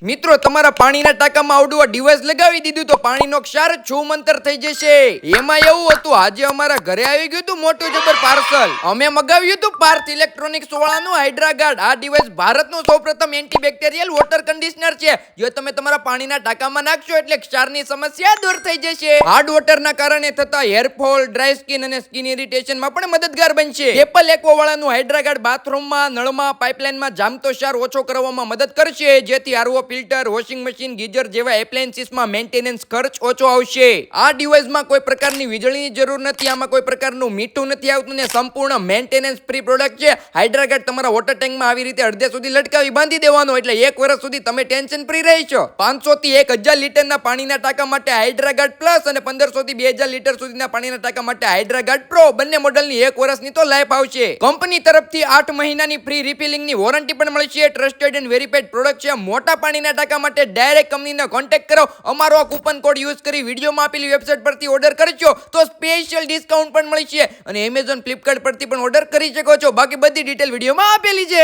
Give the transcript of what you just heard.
મિત્રો તમારા પાણીના ટાંકામાં આવડું આ ડિવાઇસ લગાવી દીધું તો પાણીનો ક્ષાર છૂમંતર થઈ જશે. એમાં એવું હતું, આજે અમારા ઘરે આવી ગયું હતું મોટું જબર પાર્સલ. અમે મગાવ્યું હતું પાર્થ ઇલેક્ટ્રોનિક્સ વાળાનું હાઇડ્રા ગાર્ડ. આ ડિવાઇસ ભારતનું સૌપ્રથમ એન્ટીબેક્ટેરિયલ વોટર કન્ડિશનર છે. જો તમે તમારા પાણીના ટાંકામાં નાખશો એટલે ક્ષારની સમસ્યા દૂર થઈ જશે. હાર્ડ વોટરના કારણે થતા હેરફોલ, ડ્રાય સ્કિન અને સ્કિન ઇરિટેશનમાં પણ મદદગાર બનશે. એપલ એક્વો વાળાનું હાઇડ્રા ગાર્ડ બાથરૂમમાં, નળમાં, પાઇપલાઇનમાં જામતો ક્ષાર ઓછો કરવામાં મદદ કરશે, જેથી RO filter, washing machine, geyser જેવા એપ્લાયન્સીસમાં મેન્ટેનન્સ ખર્ચ ઓછો આવશે. આ ડિવાઇસમાં કોઈ પ્રકારની વીજળીની જરૂર નથી, આમાં કોઈ પ્રકારનું મીઠું નથી આવતું ને સંપૂર્ણ મેન્ટેનન્સ ફ્રી પ્રોડક્ટ છે. હાઇડ્રા ગાર્ડ તમારા વોટર ટેન્કમાં આવી રીતે અડધે સુધી લટકાવી બાંધી દેવાનો, એટલે 1 વર્ષ સુધી તમે ટેન્શન ફ્રી રહેશો. 500 થી 1000 લીટરના પાણીના ટાંકા માટે હાઇડ્રા ગાર્ડ પ્લસ અને 1500 થી 2000 લીટર સુધીના પાણીના ટાંકા માટે હાઇડ્રા ગાર્ડ પ્રો બંને મોડલની 1 વર્ષની તો લાઈફ આવશે. કંપની તરફથી 8 મહિનાની ફ્રી રિફિલિંગની વોરંટી પણ મળશે. ટ્રસ્ટેડ એન્ડ વેરીફાઈડ પ્રોડક્ટ છે. મોટા પાણીના ટાંકા માટે ડાયરેક્ટ કંપનીનો કોન્ટેક્ટ કરો. અમારો આ કૂપન કોડ યુઝ કરી વિડીયોમાં આપેલી વેબસાઇટ પરથી ઓર્ડર કરજો તો સ્પેશિયલ ડિસ્કાઉન્ટ પણ મળશે અને Amazon, Flipkart પરથી પણ ઓર્ડર કરી શકો છો. બાકી બધી ડિટેલ વિડીયોમાં આપેલી છે.